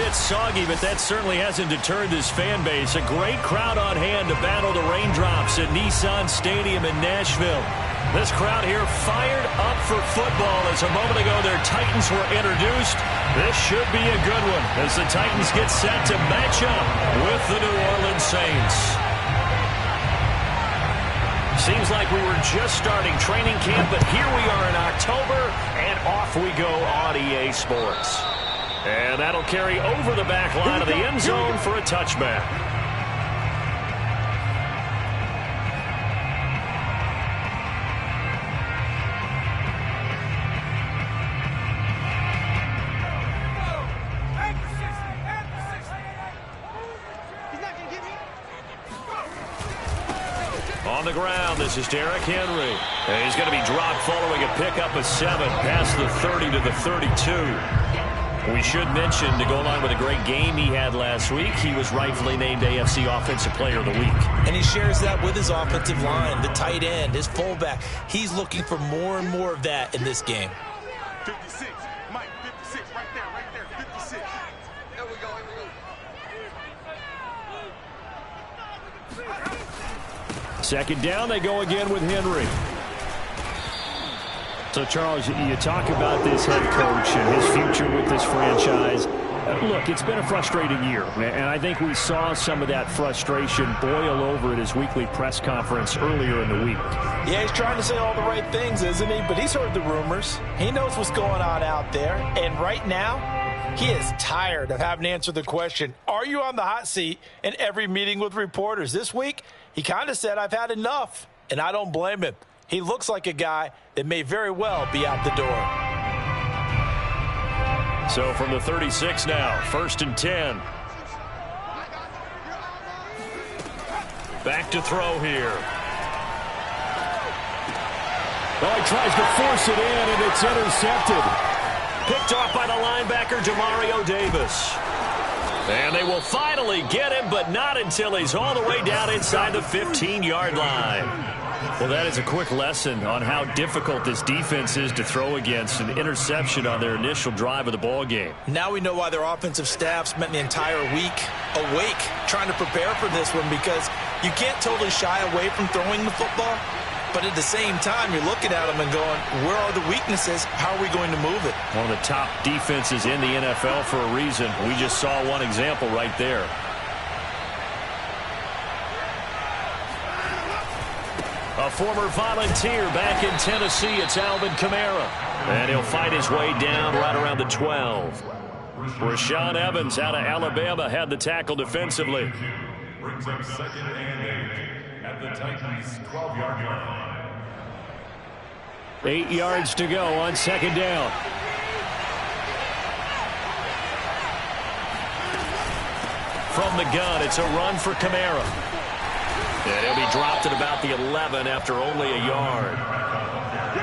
bit soggy, but that certainly hasn't deterred this fan base. A great crowd on hand to battle the raindrops at Nissan Stadium in Nashville. This crowd here fired up for football as a moment ago their Titans were introduced. This should be a good one as the Titans get set to match up with the New Orleans Saints. Seems like we were just starting training camp, but here we are in October, and off we go on EA Sports. And that'll carry over the back line of the end zone for a touchback. On the ground, this is Derrick Henry. And he's going to be dropped following a pickup of 7 past the 30 to the 32. We should mention, to go along with a great game he had last week, he was rightfully named AFC Offensive Player of the Week. And he shares that with his offensive line, the tight end, his fullback. He's looking for more and more of that in this game. 56, Mike, 56, right there, 56. There we go, Second down, they go again with Henry. So, Charles, you talk about this head coach and his future with this franchise. Look, it's been a frustrating year, and I think we saw some of that frustration boil over at his weekly press conference earlier in the week. Yeah, he's trying to say all the right things, isn't he? But he's heard the rumors. He knows what's going on out there. And right now, he is tired of having to answer the question, are you on the hot seat in every meeting with reporters? This week, he kind of said, I've had enough, and I don't blame him. He looks like a guy that may very well be out the door. So from the 36 now, 1st and 10. Back to throw here. Oh, he tries to force it in, and it's intercepted. Picked off by the linebacker, Demario Davis. And they will finally get him, but not until he's all the way down inside the 15-yard line. Well, that is a quick lesson on how difficult this defense is to throw against. An interception on their initial drive of the ball game. Now we know why their offensive staff spent the entire week awake trying to prepare for this one, because you can't totally shy away from throwing the football. But at the same time, you're looking at them and going, where are the weaknesses? How are we going to move it? One of the top defenses in the NFL for a reason. We just saw one example right there. A former Volunteer back in Tennessee, it's Alvin Kamara. And he'll fight his way down right around the 12. Rashaan Evans out of Alabama had the tackle defensively. Brings up 2nd and 8 at the Titans' 12-yard line. 8 yards to go on 2nd down. From the gun, it's a run for Kamara. And he'll be dropped at about the 11 after only a yard.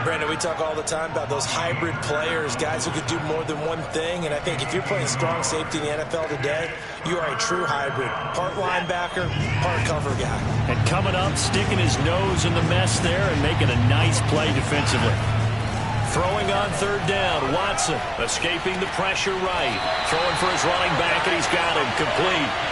Brandon, we talk all the time about those hybrid players, guys who could do more than one thing. And I think if you're playing strong safety in the NFL today, you are a true hybrid. Part linebacker, part cover guy. And coming up, sticking his nose in the mess there and making a nice play defensively. Throwing on 3rd down, Watson escaping the pressure right. Throwing for his running back, and he's got him complete.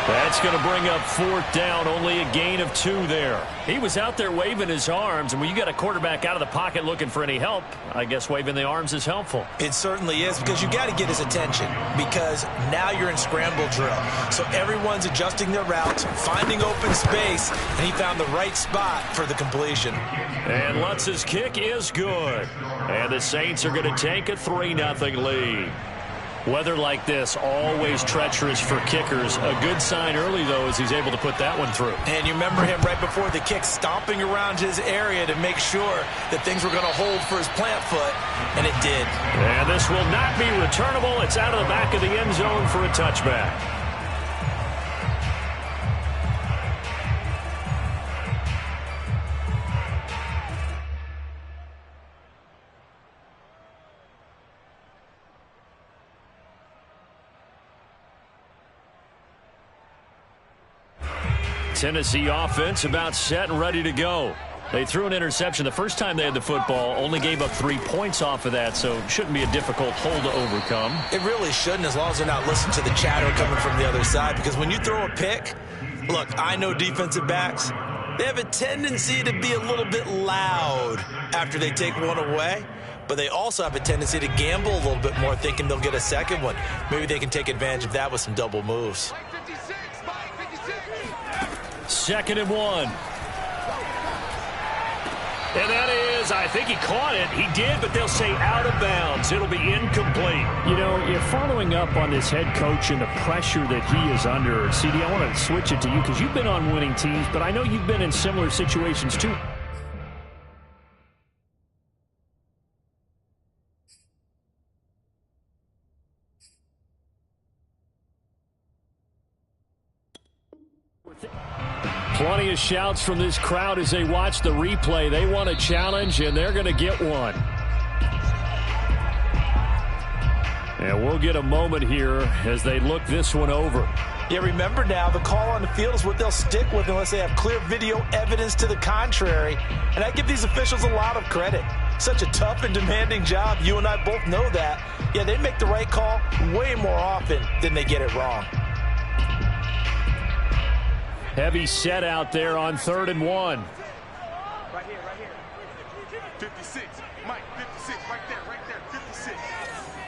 That's going to bring up 4th down, only a gain of 2 there. He was out there waving his arms, and when you got a quarterback out of the pocket looking for any help, I guess waving the arms is helpful. It certainly is, because you got to get his attention, because now you're in scramble drill. So everyone's adjusting their routes, finding open space, and he found the right spot for the completion. And Lutz's kick is good. And the Saints are going to take a 3-0 lead. Weather like this, always treacherous for kickers. A good sign early, though, as he's able to put that one through. And you remember him right before the kick stomping around his area to make sure that things were going to hold for his plant foot, and it did. And this will not be returnable. It's out of the back of the end zone for a touchback. Tennessee offense about set and ready to go. They threw an interception the first time they had the football, only gave up 3 points off of that, so shouldn't be a difficult hole to overcome. It really shouldn't, as long as they're not listening to the chatter coming from the other side, because when you throw a pick, look, I know defensive backs, they have a tendency to be a little bit loud after they take one away, but they also have a tendency to gamble a little bit more, thinking they'll get a second one. Maybe they can take advantage of that with some double moves. 2nd and 1. And that is, I think he caught it. He did, but they'll say out of bounds. It'll be incomplete. You know, you're following up on this head coach and the pressure that he is under. CD, I want to switch it to you because you've been on winning teams, but I know you've been in similar situations too. Plenty of shouts from this crowd as they watch the replay. They want a challenge, and they're going to get one. And we'll get a moment here as they look this one over. Yeah, remember now, the call on the field is what they'll stick with unless they have clear video evidence to the contrary. And I give these officials a lot of credit. Such a tough and demanding job. You and I both know that. Yeah, they make the right call way more often than they get it wrong. Heavy set out there on 3rd and 1. Right here, right here. 56. Mike, 56. Right there, 56.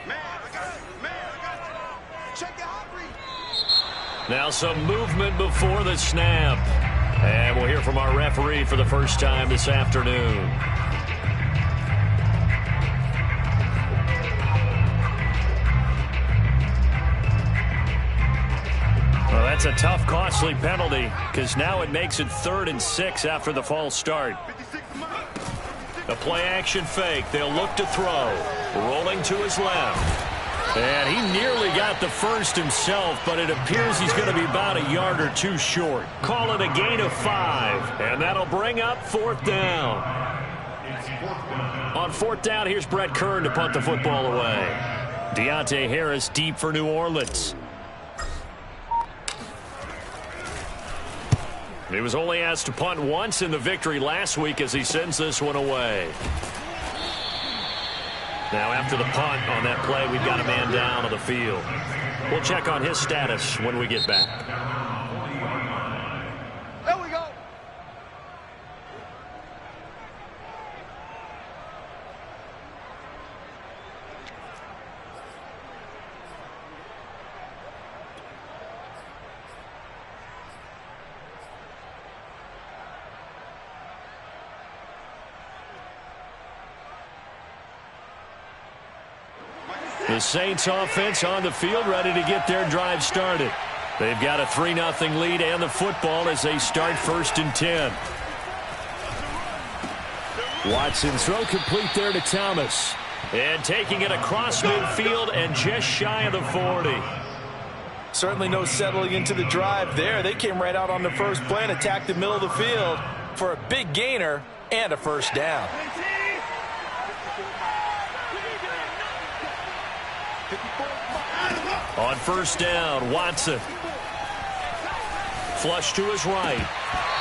Man, I got you. Check it out. Now some movement before the snap. And we'll hear from our referee for the first time this afternoon. Well, that's a tough, costly penalty because now it makes it 3rd and 6 after the false start. A play-action fake. They'll look to throw. Rolling to his left. And he nearly got the first himself, but it appears he's going to be about a yard or two short. Call it a gain of 5, and that'll bring up 4th down. On 4th down, here's Brett Kern to punt the football away. Deontay Harris deep for New Orleans. He was only asked to punt once in the victory last week as he sends this one away. Now after the punt on that play, we've got a man down on the field. We'll check on his status when we get back. There we go. The Saints offense on the field ready to get their drive started. They've got a 3-0 lead and the football as they start 1st and 10. Watson throw complete there to Thomas. And taking it across midfield and just shy of the 40. Certainly no settling into the drive there. They came right out on the first play and attacked the middle of the field for a big gainer and a 1st down. On 1st down, Watson. Flush to his right.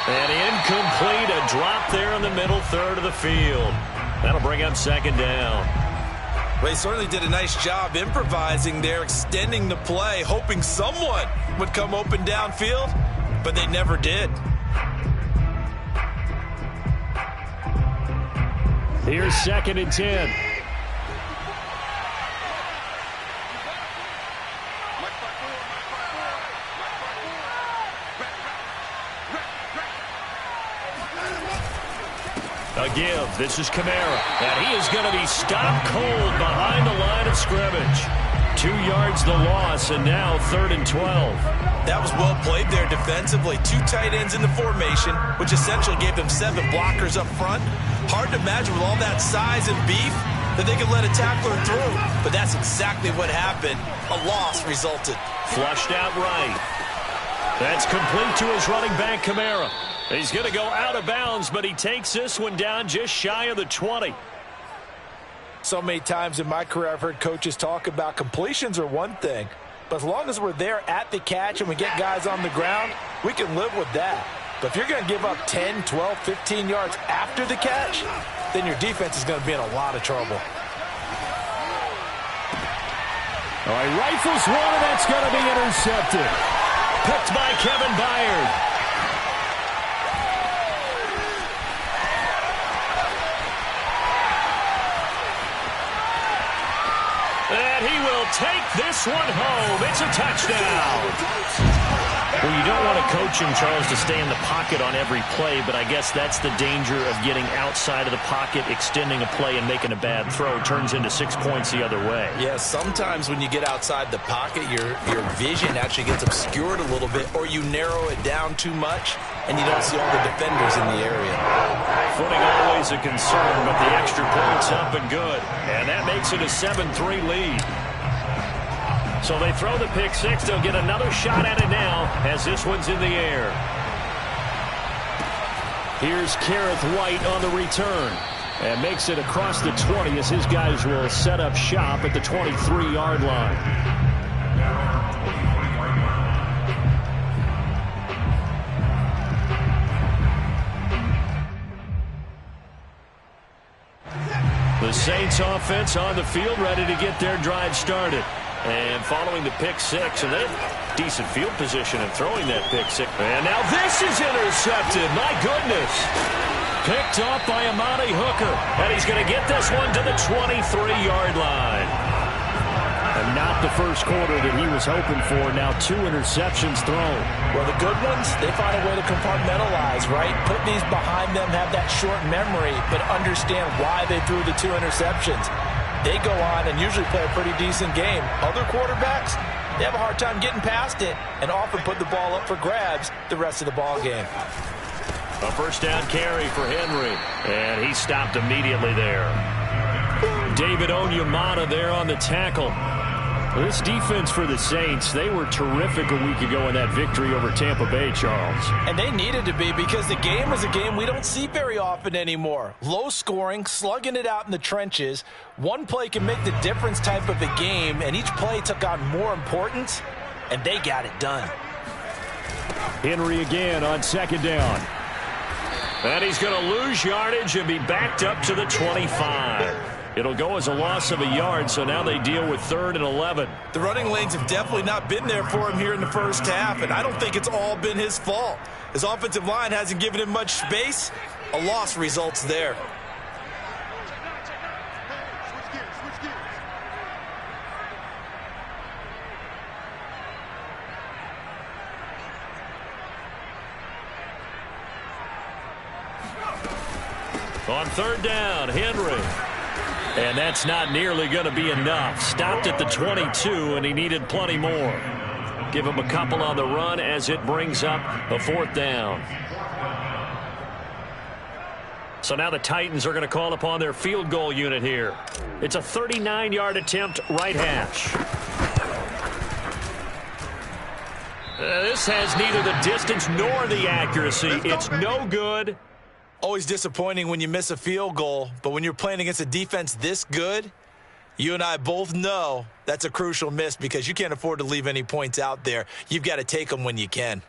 And incomplete, a drop there in the middle 3rd of the field. That'll bring up 2nd down. Well, he certainly did a nice job improvising there, extending the play, hoping someone would come open downfield, but they never did. Here's 2nd and 10. A give. This is Kamara. And he is going to be stopped cold behind the line of scrimmage. 2 yards the loss, and now 3rd and 12. That was well played there defensively. 2 tight ends in the formation, which essentially gave them 7 blockers up front. Hard to imagine with all that size and beef that they could let a tackler through. But that's exactly what happened. A loss resulted. Flushed out right. That's complete to his running back, Kamara. He's going to go out of bounds, but he takes this one down just shy of the 20. So many times in my career I've heard coaches talk about completions are one thing, but as long as we're there at the catch and we get guys on the ground, we can live with that. But if you're going to give up 10, 12, 15 yards after the catch, then your defense is going to be in a lot of trouble. All right, rifles one, and that's going to be intercepted. Picked by Kevin Byard. And he will take this one home. It's a touchdown. Well, you don't want to coach him, Charles, to stay in the pocket on every play, but I guess that's the danger of getting outside of the pocket, extending a play, and making a bad throw. It turns into 6 points the other way. Yeah, sometimes when you get outside the pocket, your vision actually gets obscured a little bit, or you narrow it down too much, and you don't see all the defenders in the area. Footing always a concern, but the extra point's up and good. And that makes it a 7-3 lead. So they throw the pick six. They'll get another shot at it now as this one's in the air. Here's Kareth White on the return. And makes it across the 20 as his guys will set up shop at the 23-yard line. The Saints offense on the field, ready to get their drive started. And following the pick six, and they have decent field position in throwing that pick six. And now this is intercepted. My goodness. Picked off by Amani Hooker. And he's going to get this one to the 23-yard line. And not the first quarter that he was hoping for. Now 2 interceptions thrown. Well, the good ones, they find a way to compartmentalize, right? Put these behind them, have that short memory, but understand why they threw the 2 interceptions. They go on and usually play a pretty decent game. Other quarterbacks, they have a hard time getting past it and often put the ball up for grabs the rest of the ball game. A first down carry for Henry, and he stopped immediately there. David Onyemata there on the tackle. This defense for the Saints, they were terrific a week ago in that victory over Tampa Bay, Charles. And they needed to be because the game was a game we don't see very often anymore. Low scoring, slugging it out in the trenches. One play can make the difference type of a game, and each play took on more importance, and they got it done. Henry again on second down. And he's going to lose yardage and be backed up to the 25. It'll go as a loss of a yard, so now they deal with 3rd and 11. The running lanes have definitely not been there for him here in the first half, and I don't think it's all been his fault. His offensive line hasn't given him much space. A loss results there. On 3rd down, Henry. And that's not nearly going to be enough. Stopped at the 22, and he needed plenty more. Give him a couple on the run as it brings up a 4th down. So now the Titans are going to call upon their field goal unit here. It's a 39-yard attempt, right hash. This has neither the distance nor the accuracy. It's no good. Always disappointing when you miss a field goal, but when you're playing against a defense this good, you and I both know that's a crucial miss because you can't afford to leave any points out there. You've got to take them when you can.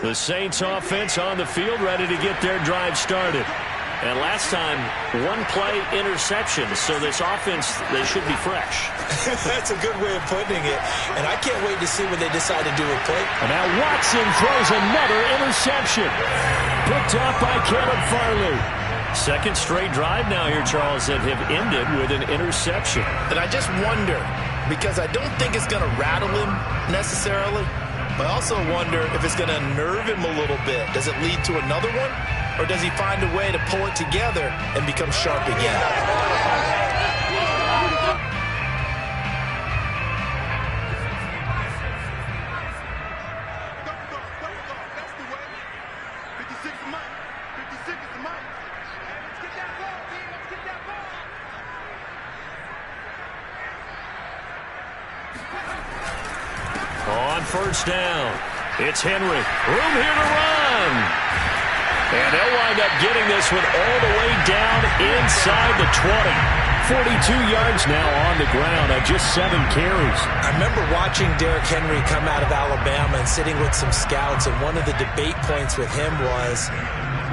The Saints offense on the field, ready to get their drive started. And last time, 1-play interception. So this offense, they should be fresh. That's a good way of putting it. And I can't wait to see what they decide to do with play. And now Watson throws another interception. Picked off by Caleb Farley. 2nd straight drive now here, Charles, that have ended with an interception. And I just wonder, because I don't think it's going to rattle him necessarily, but I also wonder if it's going to nerve him a little bit. Does it lead to another one? Or does he find a way to pull it together and become sharp again? On 1st down, it's Henry. Room here to run. And they'll wind up getting this one all the way down inside the 20. 42 yards now on the ground on just 7 carries. I remember watching Derrick Henry come out of Alabama and sitting with some scouts, and one of the debate points with him was,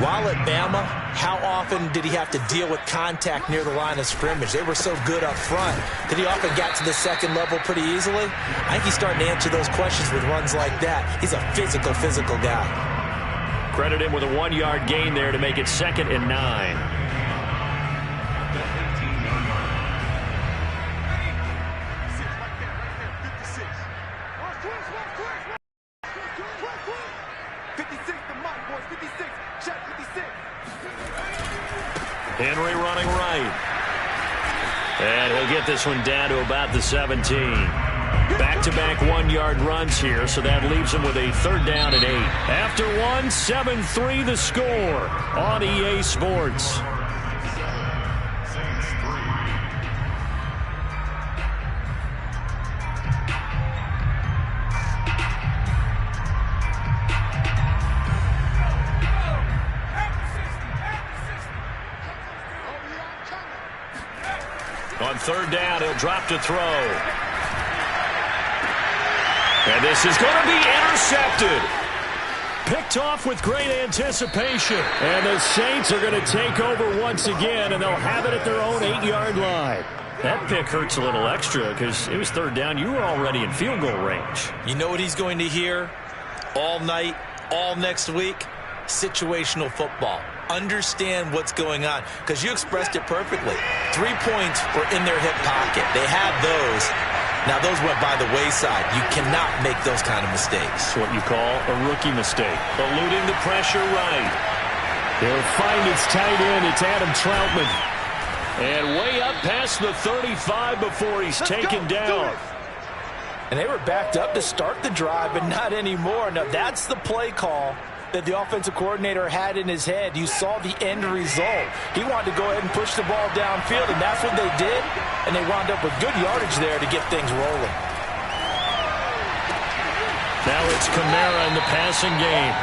while at Bama, how often did he have to deal with contact near the line of scrimmage? They were so good up front that he often got to the second level pretty easily. I think he's starting to answer those questions with runs like that. He's a physical guy. Credit him with a 1-yard gain there to make it 2nd and 9. Henry running right. And he'll get this one down to about the 17. Back-to-back 1-yard runs here, so that leaves him with a 3rd down and 8. After 1, 7-3 the score on EA Sports. On 3rd down, he'll drop to throw. And this is going to be intercepted. Picked off with great anticipation. And the Saints are going to take over once again, and they'll have it at their own 8-yard line. That pick hurts a little extra because it was 3rd down. You were already in field goal range. You know what he's going to hear all night, all next week? Situational football. Understand what's going on, because you expressed it perfectly. 3 points were in their hip pocket. They had those. Now, those went by the wayside. You cannot make those kind of mistakes. It's what you call a rookie mistake. Eluding the pressure right. He'll find its tight end. It's Adam Troutman. And way up past the 35 before he's taken down. And they were backed up to start the drive, but not anymore. Now, that's the play call that the offensive coordinator had in his head. You saw the end result. He wanted to go ahead and push the ball downfield, and that's what they did. And they wound up with good yardage there to get things rolling. Now it's Kamara in the passing game.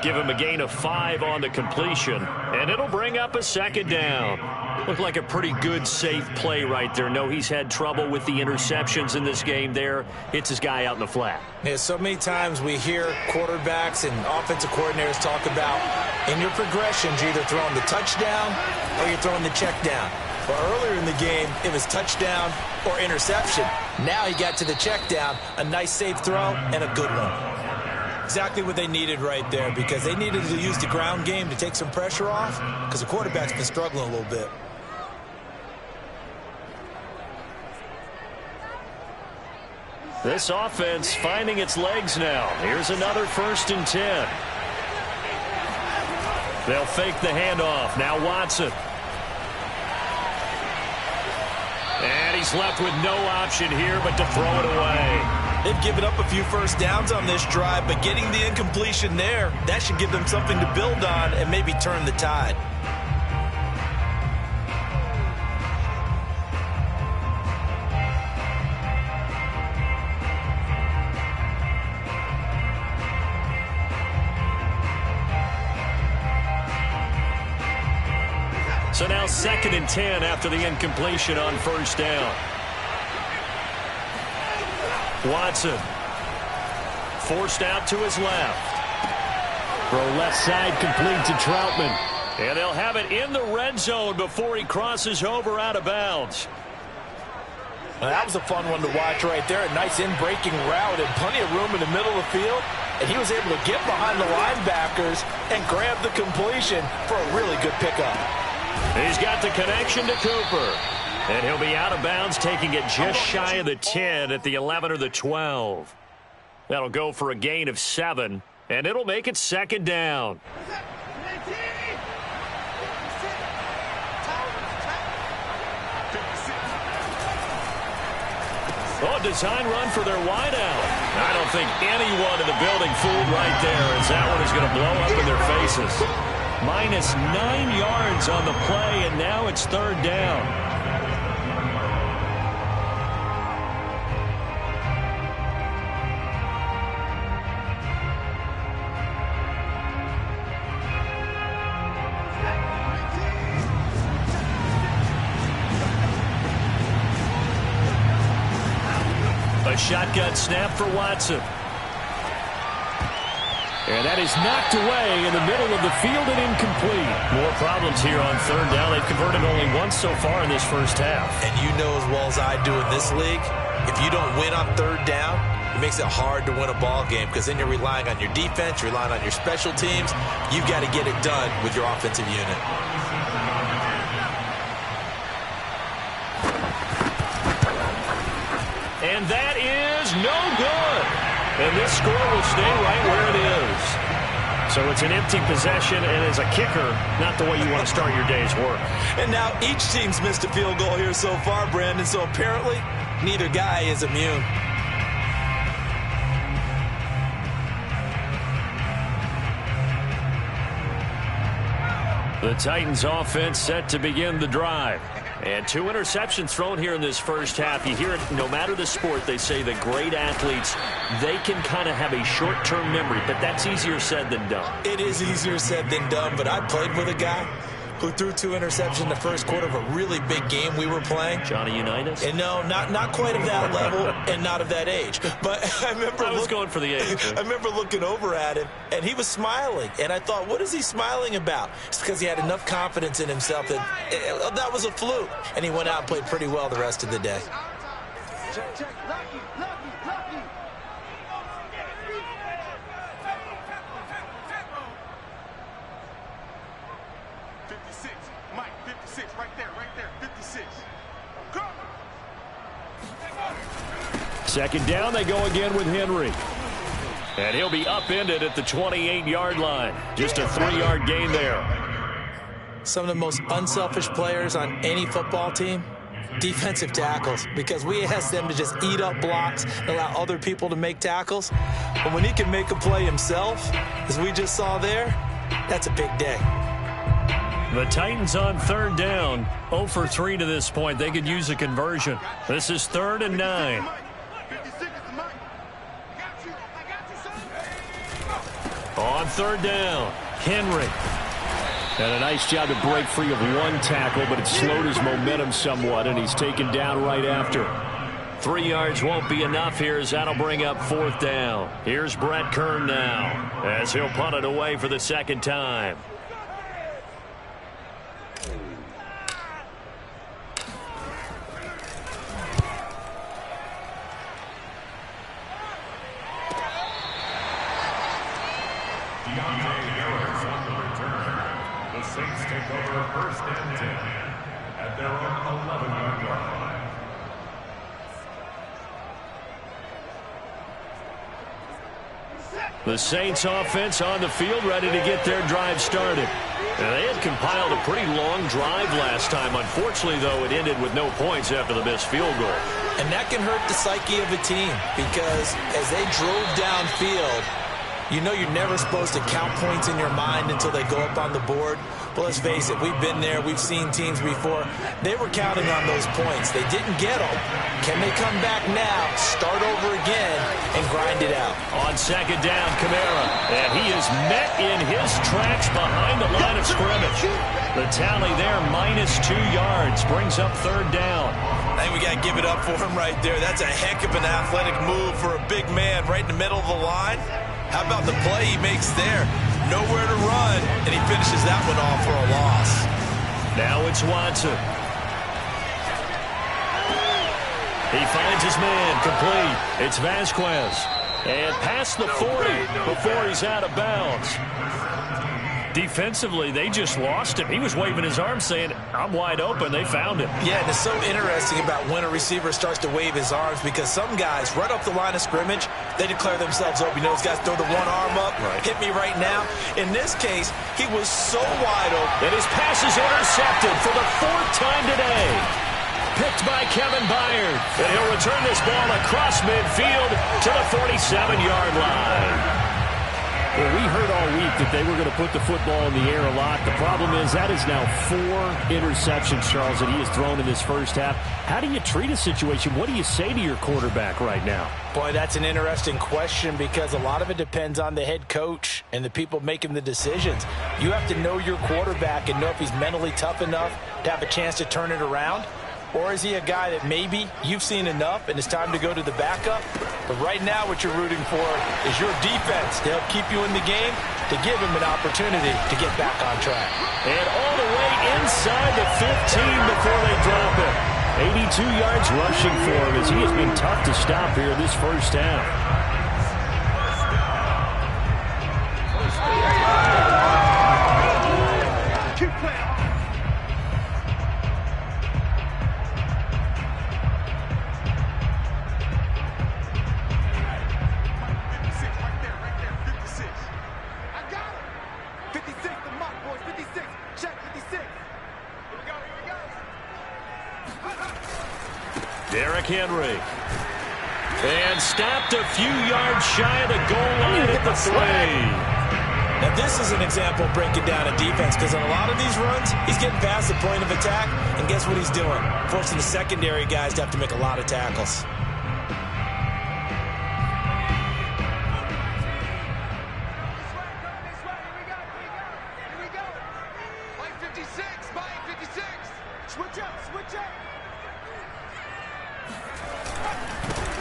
Give him a gain of 5 on the completion, and it'll bring up a 2nd down. Looked like a pretty good, safe play right there. No, he's had trouble with the interceptions in this game there. Hits his guy out in the flat. Yeah, so many times we hear quarterbacks and offensive coordinators talk about, in your progressions, you're either throwing the touchdown or you're throwing the check down. Well, earlier in the game, it was touchdown or interception. Now he got to the check down, a nice safe throw, and a good one. Exactly what they needed right there, because they needed to use the ground game to take some pressure off, because the quarterback's been struggling a little bit. This offense finding its legs now. Here's another 1st and 10. They'll fake the handoff. Now Watson. And he's left with no option here but to throw it away. They've given up a few first downs on this drive, but getting the incompletion there, that should give them something to build on and maybe turn the tide. So now 2nd and 10 after the incompletion on 1st down. Watson forced out to his left. Throw left side complete to Troutman. And they'll have it in the red zone before he crosses over out of bounds. Well, that was a fun one to watch right there. A nice in-breaking route and plenty of room in the middle of the field. And he was able to get behind the linebackers and grab the completion for a really good pickup. He's got the connection to Cooper. And he'll be out of bounds, taking it just shy of the 10 at the 11 or the 12. That'll go for a gain of 7, and it'll make it 2nd down. Oh, design run for their wideout. I don't think anyone in the building fooled right there, as that one is going to blow up in their faces. Minus 9 yards on the play, and now it's 3rd down. shotgun snap for Watson. And that is knocked away in the middle of the field and incomplete. More problems here on third down. They've converted only once so far in this first half. And you know as well as I do in this league, if you don't win on third down, it makes it hard to win a ball game because then you're relying on your defense, you're relying on your special teams. You've got to get it done with your offensive unit. And that is no good. And this score will stay right where it is. So it's an empty possession, and as a kicker, not the way you want to start your day's work. And now each team's missed a field goal here so far, Brandon, so apparently neither guy is immune. The Titans offense set to begin the drive. And 2 interceptions thrown here in this first half. You hear it no matter the sport, they say that great athletes, they can kind of have a short-term memory, but that's easier said than done. It is easier said than done, but I played with a guy who threw 2 interceptions in the first quarter of a really big game we were playing. Johnny Unitas? And no, not quite of that level and not of that age. But I remember I was going for the age. I remember looking over at him, and he was smiling. And I thought, what is he smiling about? It's because he had enough confidence in himself that that was a fluke. And he went out and played pretty well the rest of the day. Check, check. Lucky. 56. Mike, 56. Right there. 56. Go! Second down, they go again with Henry. And he'll be upended at the 28-yard line. Just a 3-yard gain there. Some of the most unselfish players on any football team, defensive tackles, because we ask them to just eat up blocks and allow other people to make tackles. But when he can make a play himself, as we just saw there, that's a big day. The Titans on third down, 0 for 3 to this point. They could use a conversion. This is 3rd and 9. 56 is Mike. On third down, Henry. And a nice job to break free of one tackle, but it slowed his momentum somewhat, and he's taken down right after. 3 yards won't be enough here as that'll bring up 4th down. Here's Brett Kern now as he'll punt it away for the second time. The Saints take over 1st and 10 at their own 11-yard line. The Saints offense on the field, ready to get their drive started. And they had compiled a pretty long drive last time. Unfortunately, though, it ended with no points after the missed field goal. And that can hurt the psyche of a team because as they drove downfield, you know you're never supposed to count points in your mind until they go up on the board. But let's face it, we've been there. We've seen teams before. They were counting on those points. They didn't get them. Can they come back now, start over again, and grind it out? On second down, Kamara. And he is met in his tracks behind the line of scrimmage. The tally there, -2 yards, brings up 3rd down. I think we got to give it up for him right there. That's a heck of an athletic move for a big man right in the middle of the line. How about the play he makes there? Nowhere to run, and he finishes that one off for a loss. Now it's Watson. He finds his man, complete. It's Vasquez. And past the 40 before he's out of bounds. Defensively, they just lost him. He was waving his arms saying, I'm wide open. They found him. Yeah, and it's so interesting about when a receiver starts to wave his arms because some guys, right off the line of scrimmage, they declare themselves open. You know, those guys throw the one arm up, hit me right now. In this case, he was so wide open. And his pass is intercepted for the 4th time today. Picked by Kevin Byard. And he'll return this ball across midfield to the 47-yard line. Well, we heard all week that they were going to put the football in the air a lot. The problem is that is now 4 interceptions, Charles, that he has thrown in this first half. How do you treat a situation? What do you say to your quarterback right now? Boy, that's an interesting question because a lot of it depends on the head coach and the people making the decisions. You have to know your quarterback and know if he's mentally tough enough to have a chance to turn it around. Or is he a guy that maybe you've seen enough and it's time to go to the backup? But right now what you're rooting for is your defense to help keep you in the game, to give him an opportunity to get back on track. And all the way inside the 15 before they drop it. 82 yards rushing for him as he has been tough to stop here this first half. Keep playing. Derrick Henry. And stopped a few yards shy of the goal line at the 3. Now this is an example of breaking down a defense, because on a lot of these runs, he's getting past the point of attack, and guess what he's doing? Forcing the secondary guys to have to make a lot of tackles.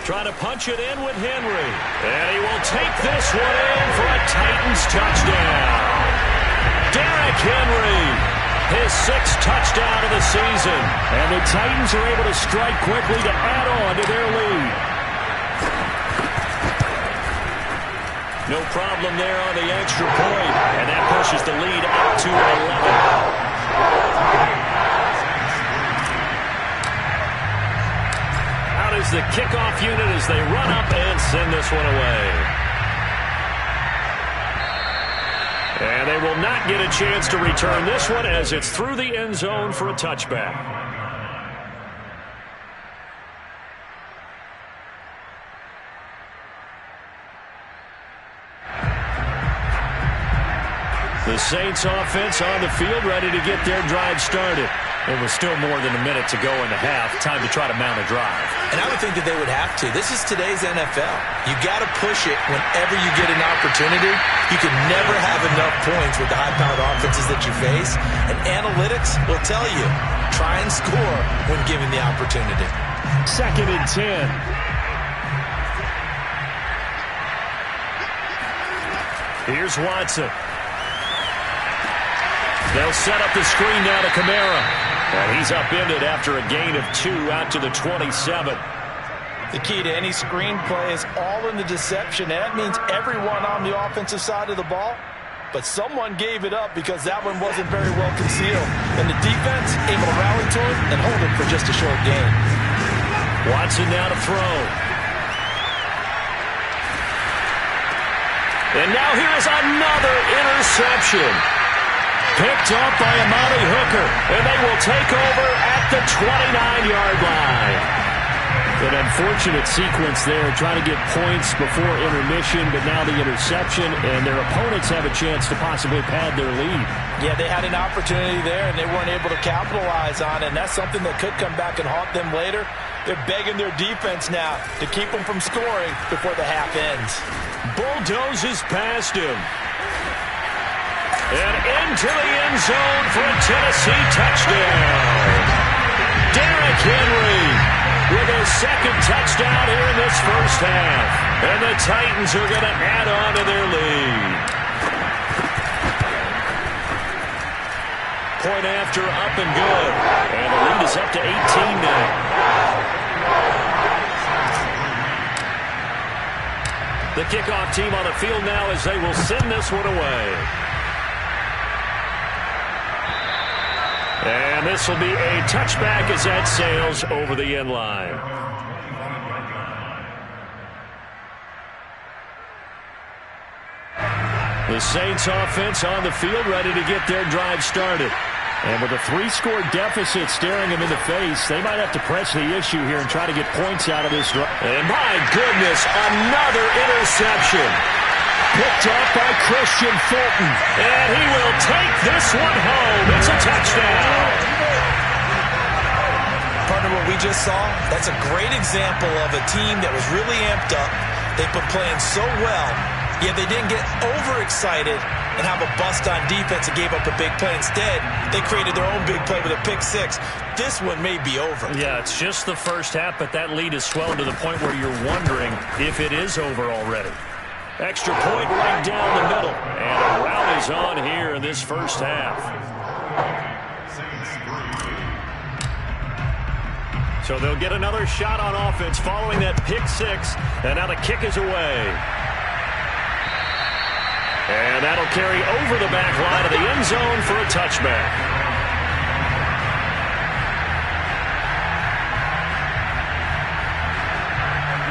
Trying to punch it in with Henry. And he will take this one in for a Titans touchdown. Derrick Henry, his 6th touchdown of the season. And the Titans are able to strike quickly to add on to their lead. No problem there on the extra point. And that pushes the lead up to 11. Is the kickoff unit as they run up and send this one away. And they will not get a chance to return this one as it's through the end zone for a touchback. The Saints offense on the field ready to get their drive started. It was still more than a minute to go in the half. Time to try to mount a drive. And I would think that they would have to. This is today's NFL. You got to push it whenever you get an opportunity. You can never have enough points with the high-powered offenses that you face. And analytics will tell you, try and score when given the opportunity. 2nd and 10. Here's Watson. They'll set up the screen now to Kamara. And he's upended after a gain of 2 out to the 27. The key to any screen play is all in the deception. And that means everyone on the offensive side of the ball. But someone gave it up because that one wasn't very well concealed. And the defense able to rally to it and hold it for just a short gain. Watson now to throw. And now here is another interception. Picked up by Amani Hooker, and they will take over at the 29-yard line. An unfortunate sequence there, trying to get points before intermission, but now the interception, and their opponents have a chance to possibly pad their lead. Yeah, they had an opportunity there, and they weren't able to capitalize on it, and that's something that could come back and haunt them later. They're begging their defense now to keep them from scoring before the half ends. Bulldozes past him. And into the end zone for a Tennessee touchdown. Derrick Henry with his 2nd touchdown here in this first half. And the Titans are going to add on to their lead. Point after up and good. And the lead is up to 18 now. The kickoff team on the field now as they will send this one away. And this will be a touchback as that sails over the end line. The Saints offense on the field ready to get their drive started. And with a 3-score deficit staring them in the face, they might have to press the issue here and try to get points out of this drive. And my goodness, another interception. Picked up by Christian Fulton. And he will take this one home. It's a touchdown. Partner, what we just saw, that's a great example of a team that was really amped up. They've been playing so well, yet they didn't get overexcited and have a bust on defense and gave up a big play. Instead, they created their own big play with a pick six. This one may be over. Yeah, it's just the first half, but that lead has swelled to the point where you're wondering if it is over already. Extra point right down the middle. And a rout is on here in this first half. So they'll get another shot on offense following that pick six. And now the kick is away. And that'll carry over the back line of the end zone for a touchback.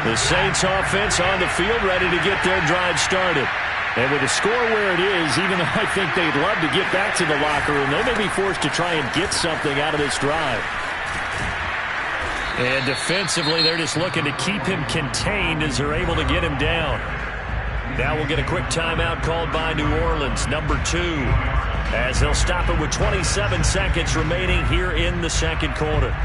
The Saints offense on the field ready to get their drive started. And with the score where it is, even though I think they'd love to get back to the locker room, they may be forced to try and get something out of this drive. And defensively, they're just looking to keep him contained as they're able to get him down. Now we'll get a quick timeout called by New Orleans, number 2, as they'll stop it with 27 seconds remaining here in the second quarter.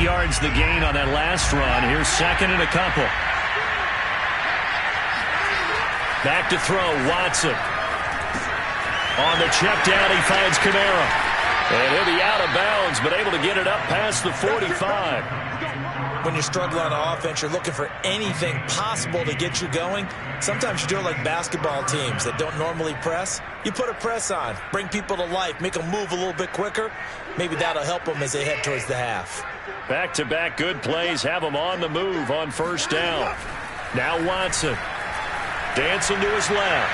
Yards the gain on that last run. Here's second and a couple. Back to throw, Watson. On the check down, he finds Kamara. And he'll be out of bounds, but able to get it up past the 45. When you're struggling on offense, you're looking for anything possible to get you going. Sometimes you do it like basketball teams that don't normally press. You put a press on, bring people to life, make them move a little bit quicker. Maybe that'll help them as they head towards the half. Back-to-back good plays have him on the move on first down. Now Watson. Dancing to his left.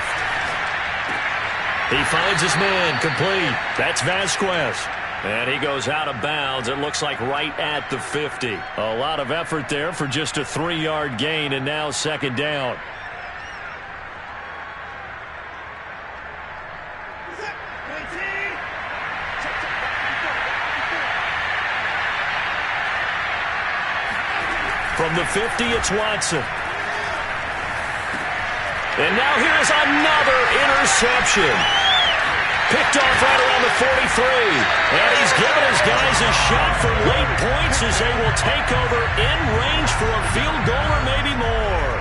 He finds his man complete. That's Vasquez. And he goes out of bounds. It looks like right at the 50. A lot of effort there for just a 3-yard gain, and now second down. From the 50, it's Watson. And now here's another interception. Picked off right around the 43. And he's given his guys a shot for late points as they will take over in range for a field goal or maybe more.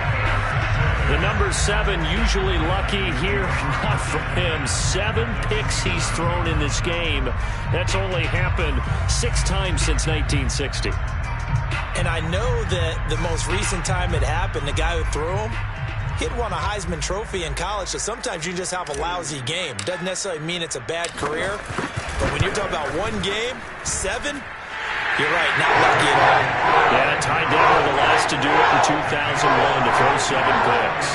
The number 7 usually lucky here. Not for him. 7 picks he's thrown in this game. That's only happened 6 times since 1960. And I know that the most recent time it happened, the guy who threw him, he'd won a Heisman Trophy in college, so sometimes you just have a lousy game. Doesn't necessarily mean it's a bad career, but when you're talking about one game, 7, you're right, not lucky at all. Yeah, tied down with the last to do it in 2001 to throw 7 picks.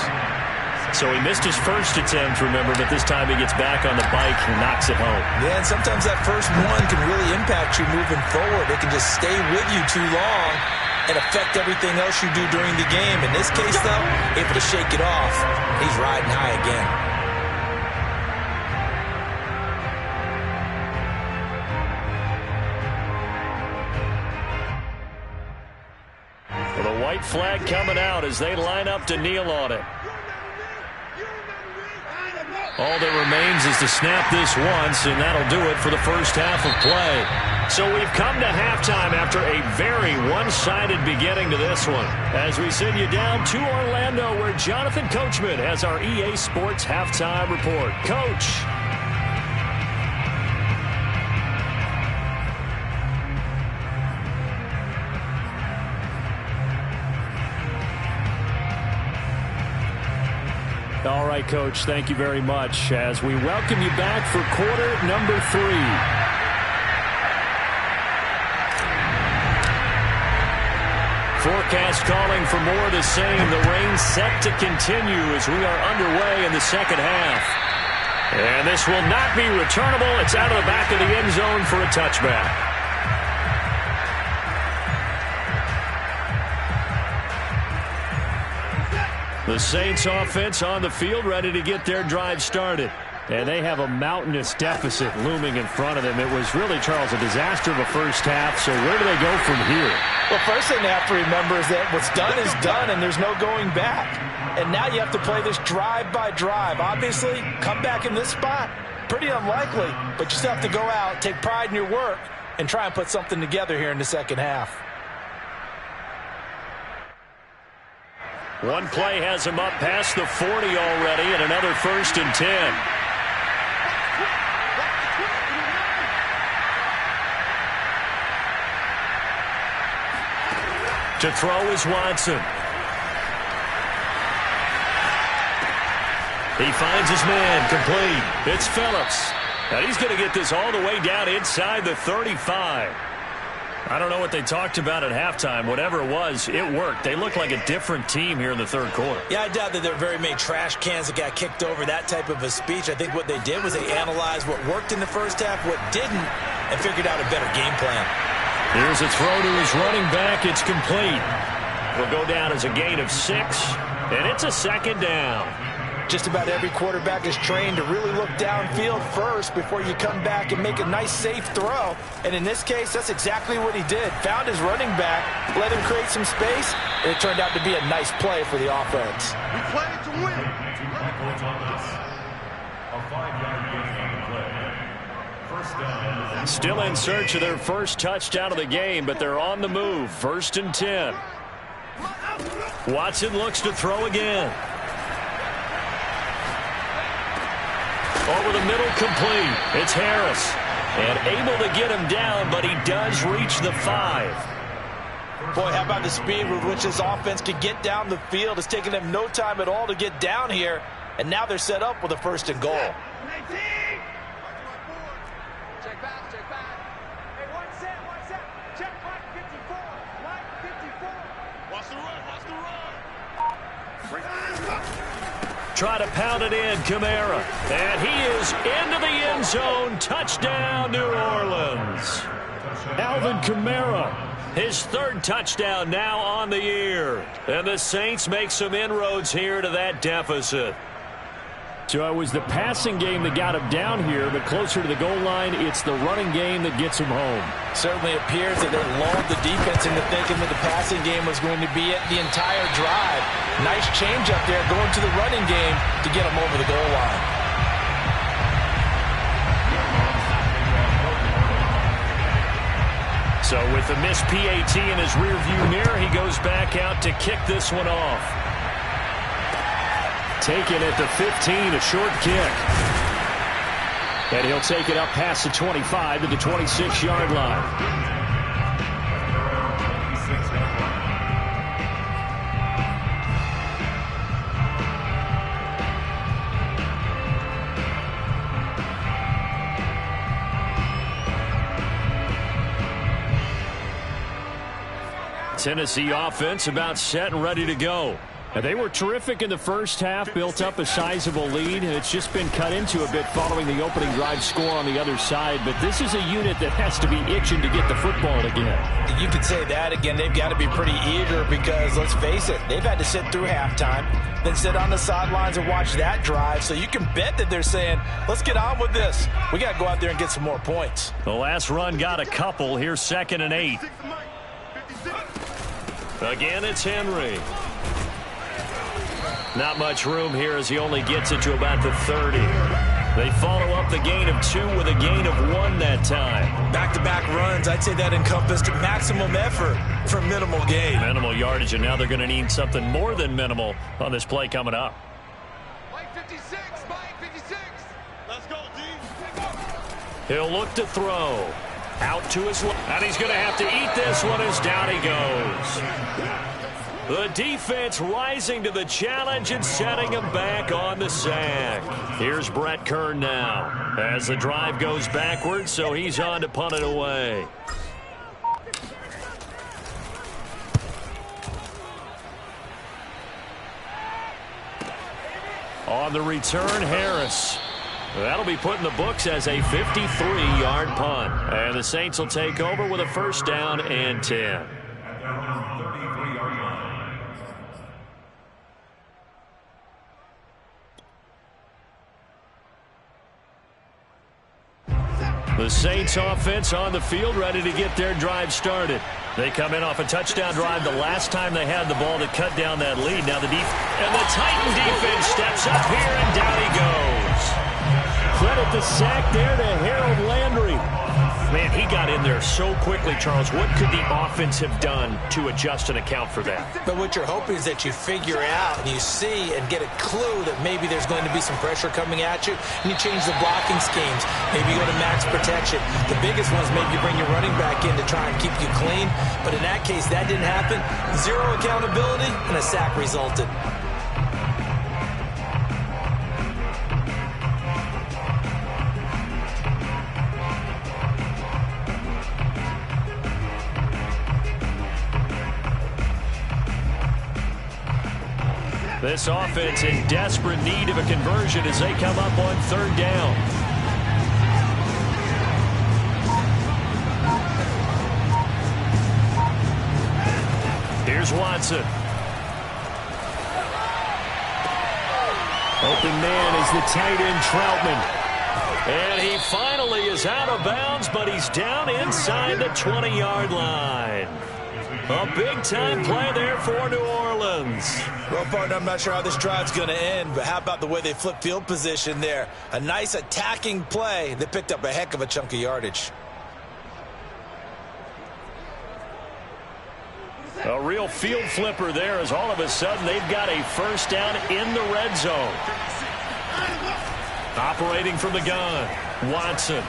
So he missed his first attempt, remember, but this time he gets back on the bike and knocks it home. Yeah, and sometimes that first one can really impact you moving forward. It can just stay with you too long and affect everything else you do during the game. In this case, though, able to shake it off. He's riding high again. Well, the white flag coming out as they line up to kneel on it. All that remains is to snap this once, and that'll do it for the first half of play. So we've come to halftime after a very one-sided beginning to this one. As we send you down to Orlando, where Jonathan Coachman has our EA Sports Halftime Report. Coach. All right, Coach, thank you very much as we welcome you back for quarter number 3. Forecast calling for more of the same. The rain set to continue as we are underway in the second half. And this will not be returnable. It's out of the back of the end zone for a touchback. The Saints offense on the field ready to get their drive started. And they have a mountainous deficit looming in front of them. It was really, Charles, a disaster of a first half. So where do they go from here? Well, first thing they have to remember is that what's done is done, and there's no going back. And now you have to play this drive by drive. Obviously, come back in this spot, pretty unlikely, but you still have to go out, take pride in your work, and try and put something together here in the second half. One play has him up past the 40 already, and another 1st and 10. To throw is Watson. He finds his man, complete. It's Phillips. And he's going to get this all the way down inside the 35. I don't know what they talked about at halftime. Whatever it was, it worked. They look like a different team here in the third quarter. Yeah, I doubt that there were very many trash cans that got kicked over, that type of a speech. I think what they did was they analyzed what worked in the first half, what didn't, and figured out a better game plan. Here's a throw to his running back. It's complete. Will go down as a gain of 6, and it's a 2nd down. Just about every quarterback is trained to really look downfield first before you come back and make a nice, safe throw. And in this case, that's exactly what he did. Found his running back, let him create some space, and it turned out to be a nice play for the offense. We played to win. A 5-yard gain on the play. First down. Still in search of their first touchdown of the game, but they're on the move. 1st and 10. Watson looks to throw again. Over the middle, complete. It's Harris. And able to get him down, but he does reach the 5. Boy, how about the speed with which this offense could get down the field? It's taken them no time at all to get down here, and now they're set up with a 1st and goal. Check back, check back. Hey, one set. Check Mike 54. Mike 54. Watch the run, watch the run. Try to pound it in, Kamara. And he is into the end zone. Touchdown, New Orleans. Alvin Kamara, his 3rd touchdown now on the year. And the Saints make some inroads here to that deficit. So it was the passing game that got him down here, but closer to the goal line, it's the running game that gets him home. Certainly appears that they lulled the defense into thinking that the passing game was going to be it the entire drive. Nice change up there going to the running game to get him over the goal line. So with the missed PAT in his rearview mirror, he goes back out to kick this one off. Taken at the 15, a short kick. And he'll take it up past the 25 to the 26-yard line. Tennessee offense about set and ready to go. They were terrific in the first half, built up a sizable lead, and it's just been cut into a bit following the opening drive score on the other side. But this is a unit that has to be itching to get the football again. You could say that again. They've got to be pretty eager because, let's face it, they've had to sit through halftime, then sit on the sidelines and watch that drive. So you can bet that they're saying, let's get on with this. We got to go out there and get some more points. The last run got a couple. Here's 2nd and 8. Again, it's Henry. Not much room here as he only gets it to about the 30. They follow up the gain of 2 with a gain of 1 that time. Back-to-back runs, I'd say that encompassed maximum effort for minimal gain. Minimal yardage, and now they're going to need something more than minimal on this play coming up. Mike 56, Mike 56. Let's go, D. He'll look to throw. Out to his left. And he's going to have to eat this one as down he goes. The defense rising to the challenge and setting him back on the sack. Here's Brett Kern now as the drive goes backwards, so he's on to punt it away. On the return, Harris. That'll be put in the books as a 53-yard punt. And the Saints will take over with a 1st down and 10. The Saints offense on the field ready to get their drive started. They come in off a touchdown drive the last time they had the ball to cut down that lead. Now the Titan defense steps up here and down he goes. credit the sack there to Harold Landry. Man, he got in there so quickly, Charles. What could the offense have done to adjust and account for that? But what you're hoping is that you figure out and you see and get a clue that maybe there's going to be some pressure coming at you, and you change the blocking schemes. Maybe you go to max protection. The biggest one is maybe you bring your running back in to try and keep you clean. But in that case, that didn't happen. Zero accountability, and a sack resulted. This offense in desperate need of a conversion as they come up on third down. Here's Watson. Open man is the tight end Troutman. And he finally is out of bounds, but he's down inside the 20-yard line. A big-time play there for New Orleans. Well, partner, I'm not sure how this drive's going to end, but how about the way they flip field position there? A nice attacking play. They picked up a heck of a chunk of yardage. A real field flipper there as all of a sudden they've got a first down in the red zone. Operating from the gun, Watson.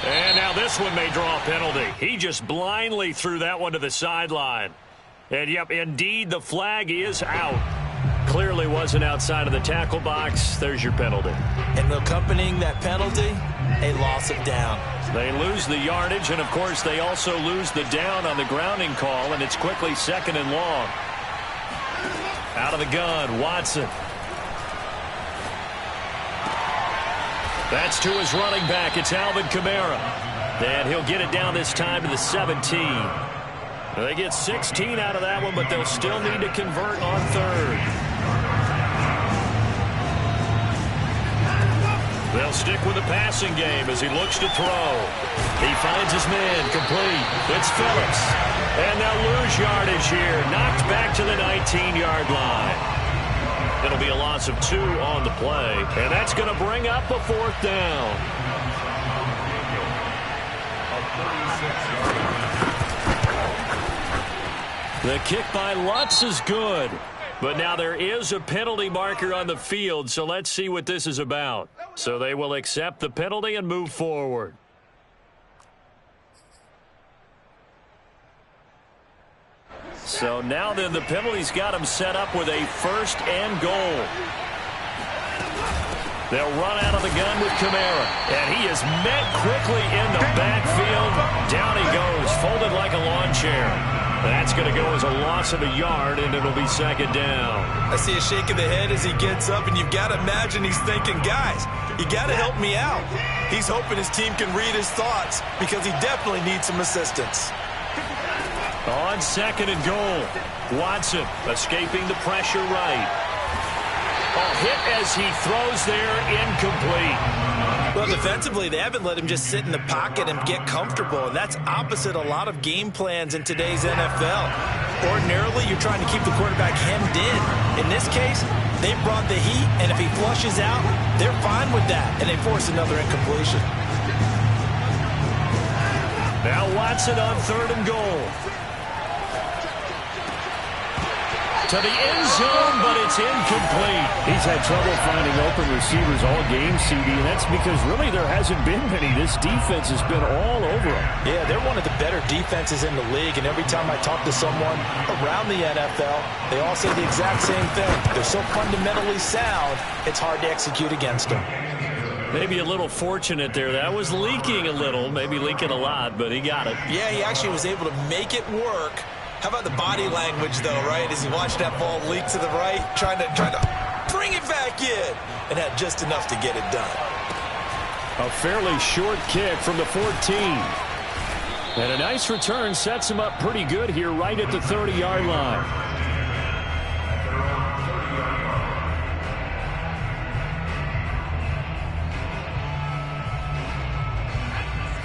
And now this one may draw a penalty. He just blindly threw that one to the sideline. And, yep, indeed, the flag is out. Clearly wasn't outside of the tackle box. There's your penalty. And accompanying that penalty, a loss of down. They lose the yardage, and, of course, they also lose the down on the grounding call, and it's quickly second and long. Out of the gun, Watson. That's to his running back. It's Alvin Kamara. And he'll get it down this time to the 17. They get 16 out of that one, but they'll still need to convert on third. They'll stick with the passing game as he looks to throw. He finds his man complete. It's Phillips. And they'll lose yardage here. Knocked back to the 19-yard line. It'll be a loss of 2 on the play. And that's going to bring up a fourth down. The kick by Lutz is good. But now there is a penalty marker on the field, so let's see what this is about. So they will accept the penalty and move forward. So now then the penalty's got him set up with a first and goal. They'll run out of the gun with Kamara. And he is met quickly in the backfield. Down he goes, folded like a lawn chair. That's going to go as a loss of a yard, and it'll be second down. I see a shake of the head as he gets up, and you've got to imagine he's thinking, guys, you got to help me out. He's hoping his team can read his thoughts because he definitely needs some assistance. On second and goal, Watson escaping the pressure right. A hit as he throws there, incomplete. Well, defensively, they haven't let him just sit in the pocket and get comfortable, and that's opposite a lot of game plans in today's NFL. Ordinarily, you're trying to keep the quarterback hemmed in. In this case, they brought the heat, and if he flushes out, they're fine with that, and they force another incompletion. Now Watson on third and goal. To the end zone, but it's incomplete. He's had trouble finding open receivers all game, CD, and that's because really there hasn't been many. This defense has been all over him. Yeah, they're one of the better defenses in the league, and every time I talk to someone around the NFL, they all say the exact same thing. They're so fundamentally sound, it's hard to execute against them. Maybe a little fortunate there. That was leaking a little, maybe leaking a lot, but he got it. Yeah, he actually was able to make it work. How about the body language, though, right? As he watched that ball leak to the right, trying to bring it back in, and had just enough to get it done. A fairly short kick from the 14. And a nice return sets him up pretty good here right at the 30-yard line.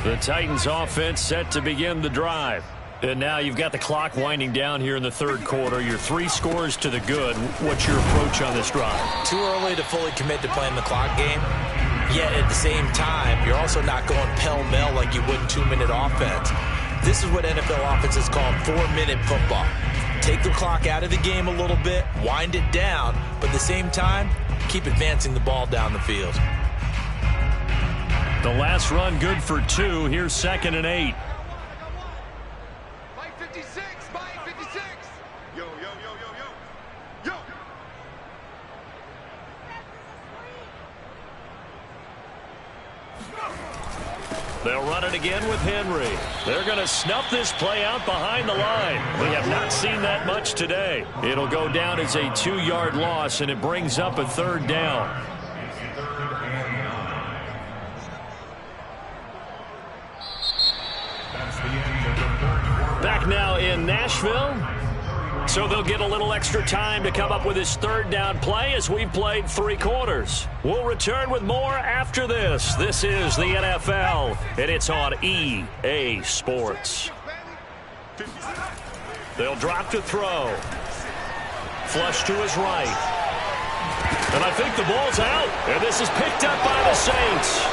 The Titans offense set to begin the drive. And now you've got the clock winding down here in the third quarter. You're 3 scores to the good. What's your approach on this drive? Too early to fully commit to playing the clock game. Yet at the same time, you're also not going pell-mell like you would in 2-minute offense. This is what NFL offenses call 4-minute football. Take the clock out of the game a little bit, wind it down, but at the same time, keep advancing the ball down the field. The last run good for 2. Here's 2nd and 8. Mike 56, Mike 56. Yo, yo, yo, yo, yo. Yo. They'll run it again with Henry. They're going to snuff this play out behind the line. We have not seen that much today. It'll go down as a 2-yard loss, and it brings up a 3rd down. Back now in Nashville. So they'll get a little extra time to come up with his 3rd down play as we've played 3 quarters. We'll return with more after this. This is the NFL, and it's on EA Sports. They'll drop to throw. Flush to his right. And I think the ball's out. And this is picked up by the Saints.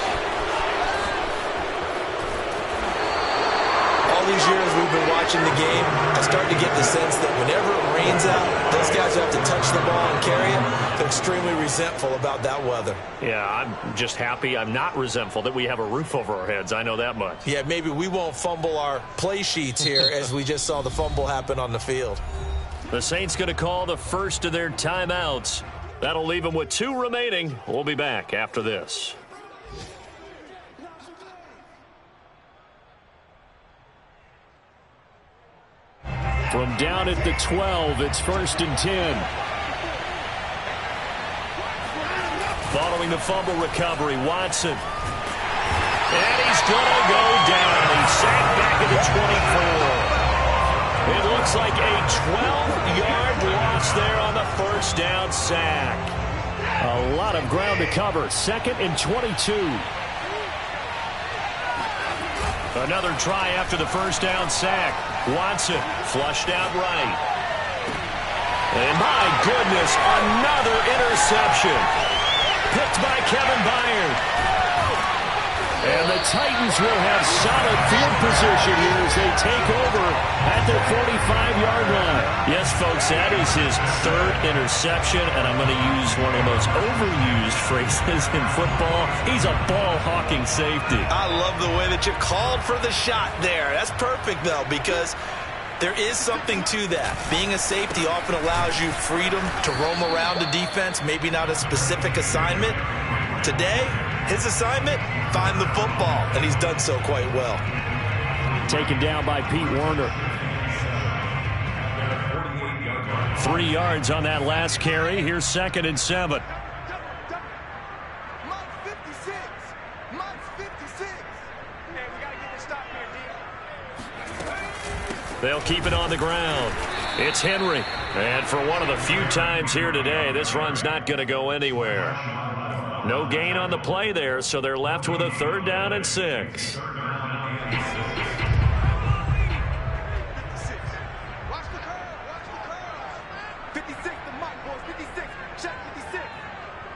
These years we've been watching the game, I start to get the sense that whenever it rains out, those guys who have to touch the ball and carry it, they're extremely resentful about that weather. Yeah, I'm just happy I'm not resentful that we have a roof over our heads. I know that much. Yeah, maybe we won't fumble our play sheets here as we just saw the fumble happen on the field. The Saints going to call the first of their timeouts. That'll leave them with 2 remaining. We'll be back after this. From down at the 12, it's 1st and 10. Following the fumble recovery, Watson. And he's going to go down. He's sacked back at the 24. It looks like a 12-yard loss there on the 1st down sack. A lot of ground to cover. 2nd and 22. Another try after the 1st down sack. Watson flushed out right. And my goodness, another interception. Picked by Kevin Byard. And the Titans will have solid field position here as they take over at their 45-yard line. Yes, folks, that is his 3rd interception, and I'm going to use one of the most overused phrases in football. He's a ball-hawking safety. I love the way that you called for the shot there. That's perfect, though, because there is something to that. Being a safety often allows you freedom to roam around the defense, maybe not a specific assignment. Today, his assignment, find the football, and he's done so quite well. Taken down by Pete Werner. 3 yards on that last carry. Here's 2nd and 7. Mike 56. Mike 56. Hey, we got to get this stop here, D. They'll keep it on the ground. It's Henry. And for one of the few times here today, this run's not going to go anywhere. No gain on the play there, so they're left with a 3rd down and 6. 56. Watch the curve. Watch the curve. 56 to Mike, boys. 56. Check 56.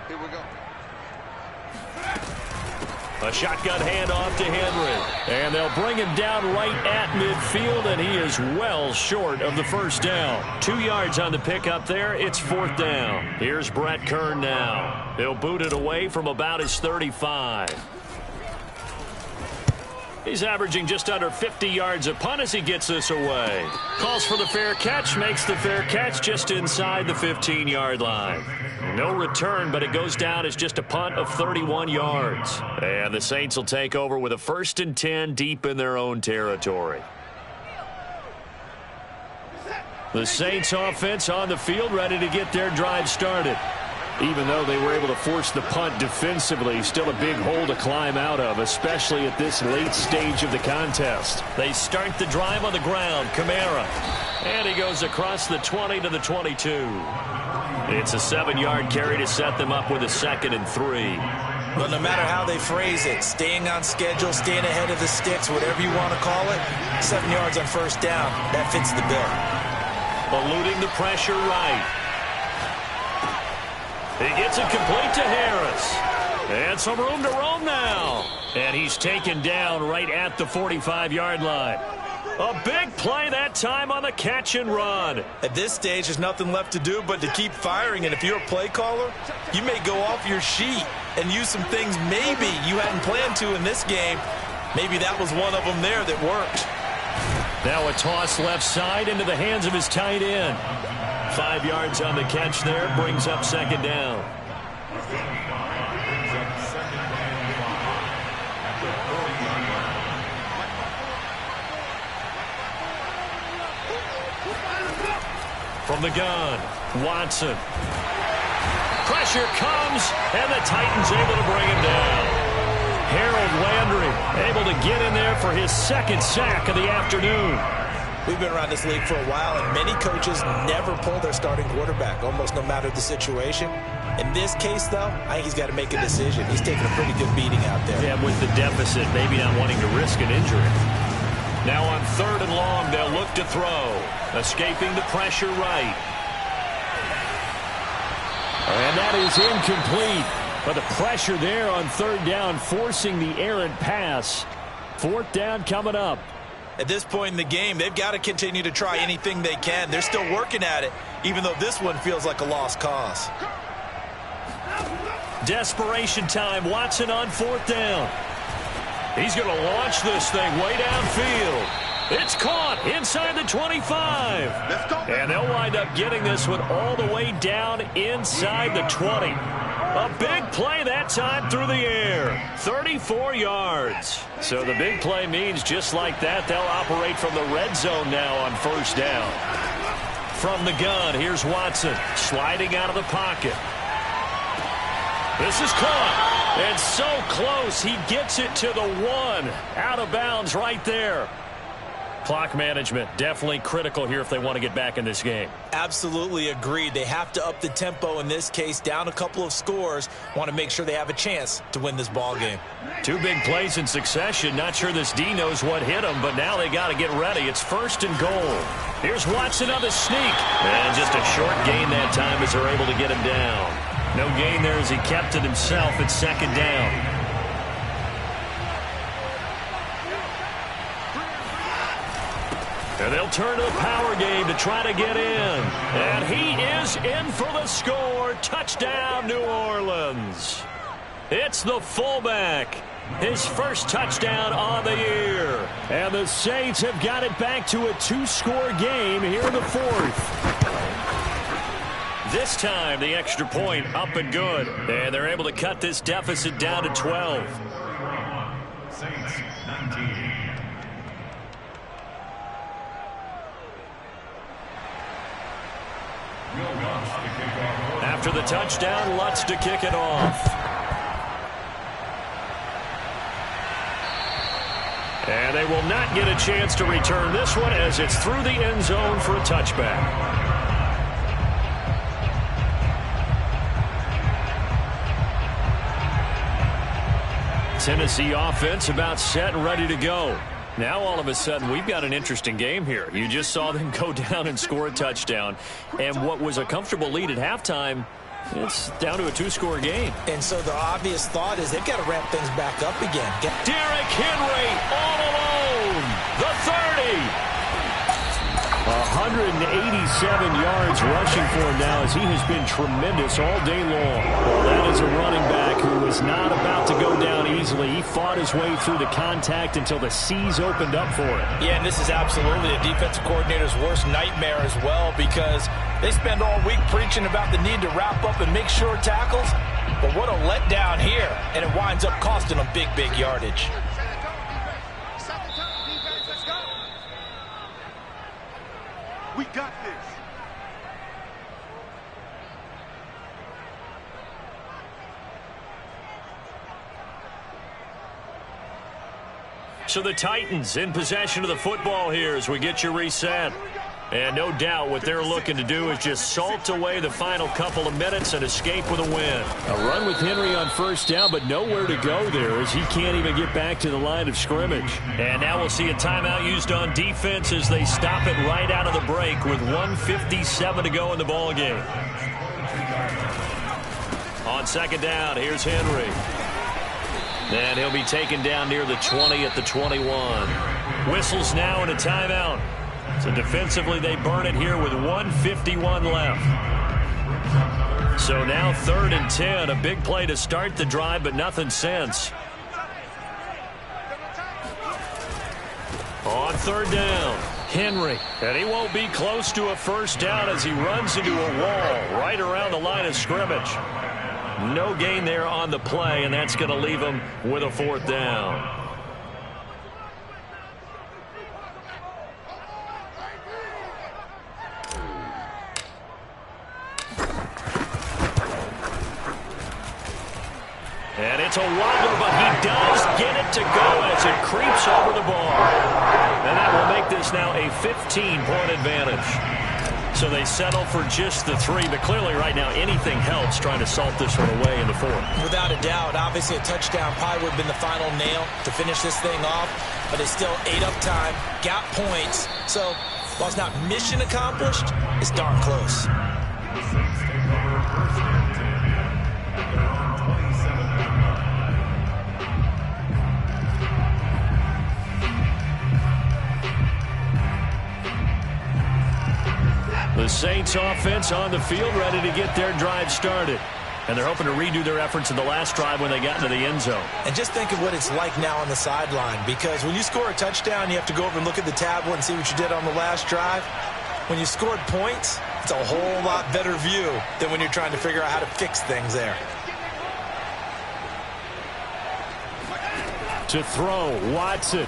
Here we go. A shotgun handoff to Henry. And they'll bring him down right at midfield, and he is well short of the 1st down. 2 yards on the pickup there. It's 4th down. Here's Brett Kern now. He'll boot it away from about his 35. He's averaging just under 50 yards a punt as he gets this away. Calls for the fair catch, makes the fair catch just inside the 15-yard line. No return, but it goes down as just a punt of 31 yards. And the Saints will take over with a 1st and 10 deep in their own territory. The Saints offense on the field ready to get their drive started. Even though they were able to force the punt defensively, still a big hole to climb out of, especially at this late stage of the contest. They start the drive on the ground. Kamara. And he goes across the 20 to the 22. It's a 7-yard carry to set them up with a 2nd and 3. But no matter how they phrase it, staying on schedule, staying ahead of the sticks, whatever you want to call it, 7 yards on 1st down, that fits the bill. Eluding the pressure right. He gets it complete to Harris. And some room to roam now. And he's taken down right at the 45-yard line. A big play that time on the catch and run. At this stage, there's nothing left to do but to keep firing. And if you're a play caller, you may go off your sheet and use some things maybe you hadn't planned to in this game. Maybe that was one of them there that worked. Now a toss left side into the hands of his tight end. 5 yards on the catch there, brings up second down. From the gun, Watson. Pressure comes, and the Titans able to bring him down. Harold Landry able to get in there for his second sack of the afternoon. We've been around this league for a while, and many coaches never pull their starting quarterback, almost no matter the situation. In this case, though, I think he's got to make a decision. He's taking a pretty good beating out there. Yeah, with the deficit, maybe not wanting to risk an injury. Now on 3rd and long, they'll look to throw. Escaping the pressure right. And that is incomplete. But the pressure there on 3rd down, forcing the errant pass. 4th down coming up. At this point in the game, they've got to continue to try anything they can. They're still working at it, even though this one feels like a lost cause. Desperation time. Watson on 4th down. He's going to launch this thing way downfield. It's caught inside the 25. Let's go. And they'll wind up getting this one all the way down inside the 20. A big play that time through the air. 34 yards. So the big play means just like that, they'll operate from the red zone now on 1st down. From the gun, here's Watson sliding out of the pocket. This is caught. And so close, he gets it to the 1. Out of bounds right there. Clock management definitely critical here if they want to get back in this game. Absolutely agreed. They have to up the tempo in this case, down a couple of scores. Want to make sure they have a chance to win this ball game. 2 big plays in succession. Not sure this D knows what hit him, but now they got to get ready. It's 1st and goal. Here's Watson on the sneak. And just a short gain that time as they're able to get him down. No gain there as he kept it himself at 2nd down. And they'll turn to the power game to try to get in. And he is in for the score. Touchdown, New Orleans. It's the fullback. His first touchdown on the year. And the Saints have got it back to a 2-score game here in the 4th. This time, the extra point up and good. And they're able to cut this deficit down to 12. Saints 19. After the touchdown, Lutz to kick it off. And they will not get a chance to return this one as it's through the end zone for a touchback. Tennessee offense about set and ready to go. Now all of a sudden we've got an interesting game here. You just saw them go down and score a touchdown. And what was a comfortable lead at halftime, it's down to a 2-score game. And so the obvious thought is they've got to ramp things back up again. Derrick Henry all alone. The 30. 187 yards rushing for him now as he has been tremendous all day long. Well, that is a running back who was not about to go down easily. He fought his way through the contact until the seas opened up for him. Yeah, and this is absolutely a defensive coordinator's worst nightmare as well because they spend all week preaching about the need to wrap up and make sure tackles. But what a letdown here, and it winds up costing them big, big yardage. We got this. So the Titans in possession of the football here as we get you reset. And no doubt what they're looking to do is just salt away the final couple of minutes and escape with a win. A run with Henry on 1st down, but nowhere to go there as he can't even get back to the line of scrimmage. And now we'll see a timeout used on defense as they stop it right out of the break with 1:57 to go in the ball game. On second down, here's Henry. And he'll be taken down near the 20 at the 21. Whistles now in a timeout. So defensively, they burn it here with 1:51 left. So now 3rd and 10. A big play to start the drive, but nothing since. On 3rd down, Henry. And he won't be close to a first down as he runs into a wall right around the line of scrimmage. No gain there on the play, and that's going to leave him with a 4th down. And it's a wobbler, but he does get it to go as it creeps over the bar. And that will make this now a 15-point advantage. So they settle for just the 3, but clearly right now anything helps trying to salt this one away in the 4th. Without a doubt, obviously a touchdown probably would have been the final nail to finish this thing off, but they still ate up time, got points. So while it's not mission accomplished, it's darn close. The Saints offense on the field ready to get their drive started. And they're hoping to redo their efforts in the last drive when they got into the end zone. And just think of what it's like now on the sideline, because when you score a touchdown, you have to go over and look at the tablet and see what you did on the last drive. When you scored points, it's a whole lot better view than when you're trying to figure out how to fix things there. To throw, Watson.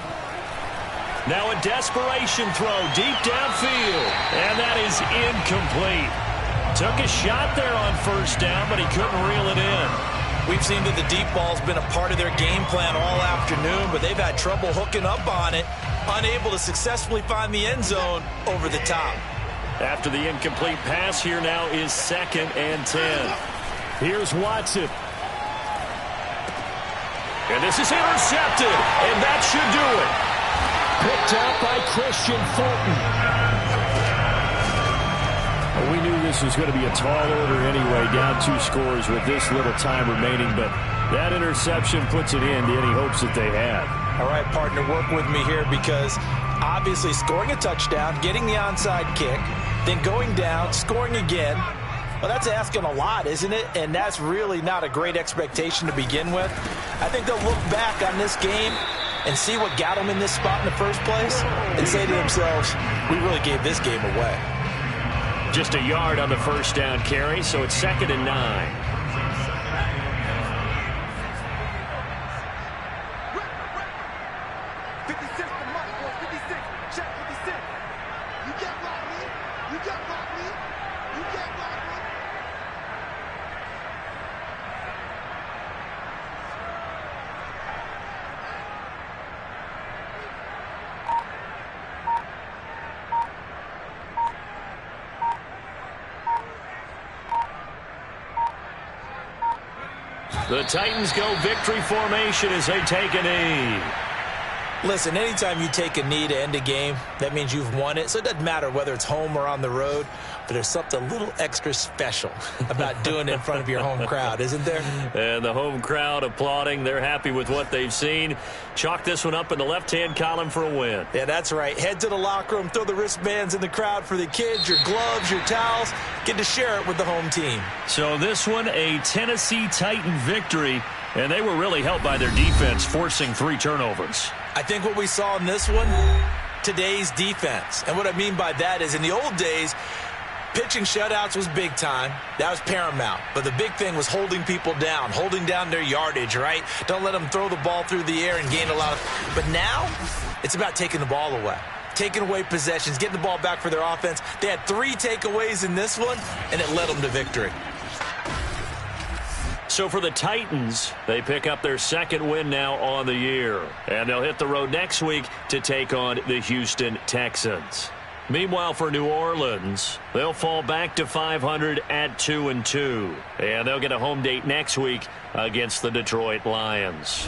Now a desperation throw deep downfield. And that is incomplete. Took a shot there on first down, but he couldn't reel it in. We've seen that the deep ball's been a part of their game plan all afternoon, but they've had trouble hooking up on it, unable to successfully find the end zone over the top. After the incomplete pass, here now is 2nd and 10. Here's Watson. And this is intercepted, and that should do it. Picked out by Christian Fulton. Well, we knew this was going to be a tall order anyway, down 2 scores with this little time remaining, but that interception puts an end to any hopes that they had. All right, partner, work with me here, because obviously scoring a touchdown, getting the onside kick, then going down, scoring again, well, that's asking a lot, isn't it? And that's really not a great expectation to begin with. I think they'll look back on this game and see what got them in this spot in the first place and say to themselves, we really gave this game away. Just a yard on the first down carry, so it's 2nd and 9. The Titans go victory formation as they take a knee. Listen, anytime you take a knee to end a game, that means you've won it. So it doesn't matter whether it's home or on the road, but there's something a little extra special about doing it in front of your home crowd, isn't there? And the home crowd applauding. They're happy with what they've seen. Chalk this one up in the left-hand column for a win. Yeah, that's right. Head to the locker room, throw the wristbands in the crowd for the kids, your gloves, your towels. Get to share it with the home team. So this one, a Tennessee Titan victory, and they were really helped by their defense, forcing 3 turnovers. I think what we saw in this one, today's defense. And what I mean by that is in the old days, pitching shutouts was big time. That was paramount. But the big thing was holding people down, holding down their yardage, right? Don't let them throw the ball through the air and gain a lot of... But now, it's about taking the ball away. Taking away possessions, getting the ball back for their offense. They had 3 takeaways in this one, and it led them to victory. So for the Titans, they pick up their 2nd win now on the year. And they'll hit the road next week to take on the Houston Texans. Meanwhile, for New Orleans, they'll fall back to 500 at 2-2. And they'll get a home date next week against the Detroit Lions.